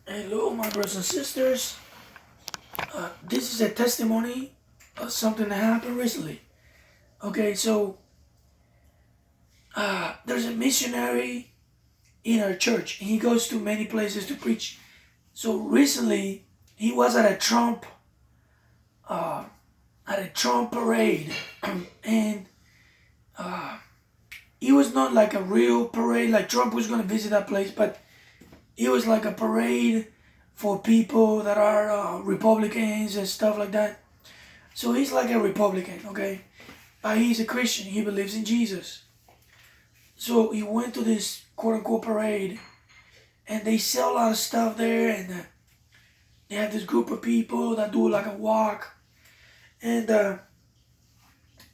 Hello, my brothers and sisters. This is a testimony of something that happened recently. Okay, so there's a missionary in our church, and he goes to many places to preach. So recently, he was uh, at a Trump parade, and it was not like a real parade, like Trump was going to visit that place, but it was like a parade for people that are Republicans and stuff like that. So he's like a Republican, okay? But he's a Christian. He believes in Jesus. So he went to this quote unquote parade, and they sell a lot of stuff there, and they have this group of people that do like a walk, and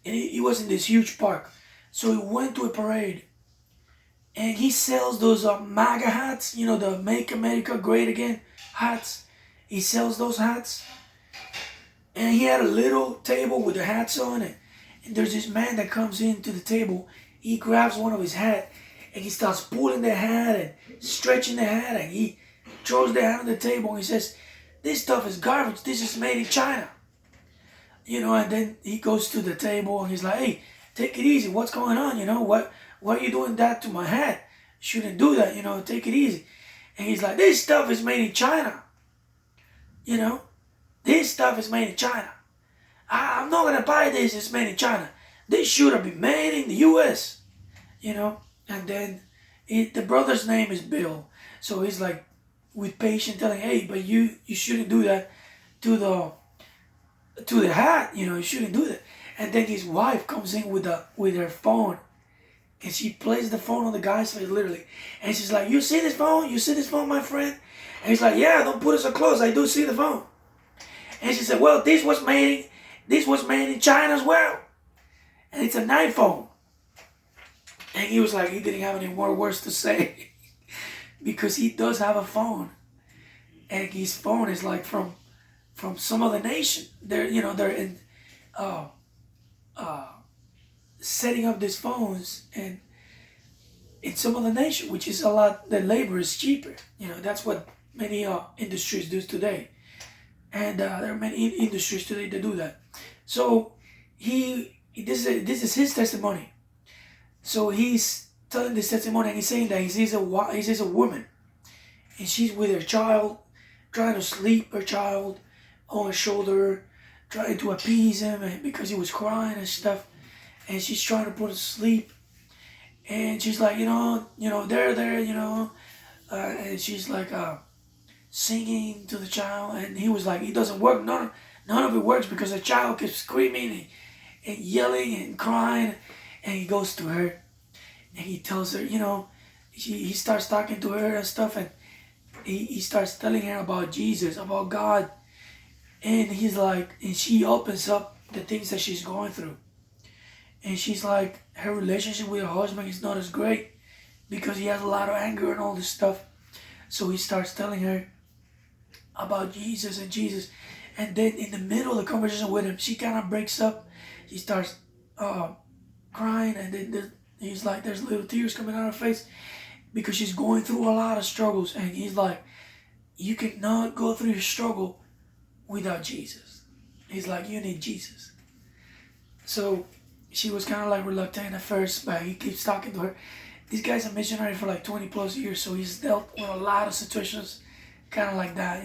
he was in this huge park. So he went to a parade, and he sells those MAGA hats, you know, the Make America Great Again hats. He sells those hats, and he had a little table with the hats on it. And there's this man that comes into the table. He grabs one of his hat, and he starts pulling the hat and stretching the hat, and he throws the hat on the table, and he says, "This stuff is garbage. This is made in China." And then he goes to the table, and he's like, "Hey, take it easy. What's going on? Why are you doing that to my hat? Shouldn't do that. Take it easy." And he's like, "This stuff is made in China. You know, this stuff is made in China. I'm not gonna buy this. It's made in China. This should have been made in the U.S." And then the brother's name is Bill, so he's like with patient telling, "Hey, but you shouldn't do that to the hat. You shouldn't do that." And then his wife comes in with her phone, and she plays the phone on the guy's face literally, and she's like, "You see this phone? You see this phone, my friend?" And he's like, "Yeah, don't put it so close. I do see the phone." And she said, "Well, this was made in China as well, and it's an iPhone." And he was like, he didn't have any more words to say because he does have a phone, and his phone is like from some other nation. They're in uh, uh, setting up these phones and in some other nation, which is a lot. The labor is cheaper. That's what many industries do today, and there are many industries today that do that. So this is his testimony. So he's telling this testimony, and he's saying that he sees a woman, and she's with her child, trying to sleep her child on her shoulder, trying to appease him because he was crying and stuff, and she's trying to put him to sleep, and she's like, there, and she's like singing to the child, and he was like, it doesn't work, none of it works because the child keeps screaming and yelling and crying, and he goes to her, and he tells her, he starts talking to her and stuff, and he starts telling her about Jesus, about God, and he's like, and she opens up the things that she's going through, and she's like, her relationship with her husband is not as great because he has a lot of anger and all this stuff. So he starts telling her about Jesus and Jesus, and then in the middle of the conversation with him, she kind of breaks up. She starts crying, and then he's like, there's little tears coming out of her face because she's going through a lot of struggles, and he's like, you cannot go through your struggle without Jesus. He's like, you need Jesus. So she was kind of like reluctant at first, but he keeps talking to her. This guy's a missionary for like 20 plus years, so he's dealt with a lot of situations kind of like that,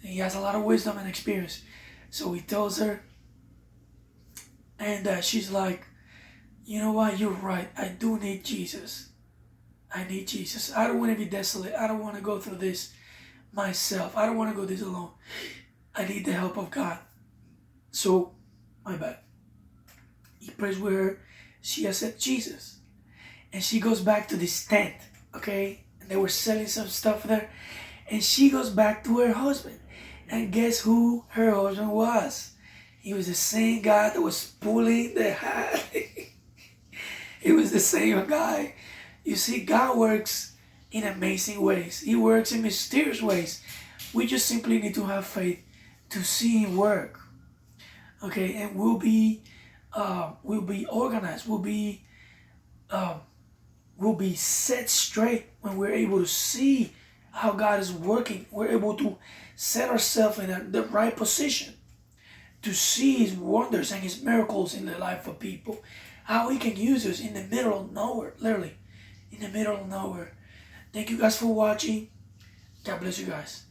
He has a lot of wisdom and experience. So he tells her, and she's like, "You know what? You're right. I do need Jesus. I need Jesus. I don't want to be desolate. I don't want to go through this myself. I don't want to go this alone. I need the help of God." So, my bad. He prays with her. She accepts Jesus. And she goes back to this tent, okay? And they were selling some stuff there. And she goes back to her husband. And guess who her husband was? He was the same guy that was pulling the hat. It was the same guy. You see, God works in amazing ways. He works in mysterious ways. We just simply need to have faith to see Him work. Okay, and we'll be organized. We'll be set straight when we're able to see how God is working. We're able to set ourselves in the right position to see His wonders and His miracles in the life of people. How He can use us in the middle of nowhere, literally, in the middle of nowhere. Thank you guys for watching. God bless you guys.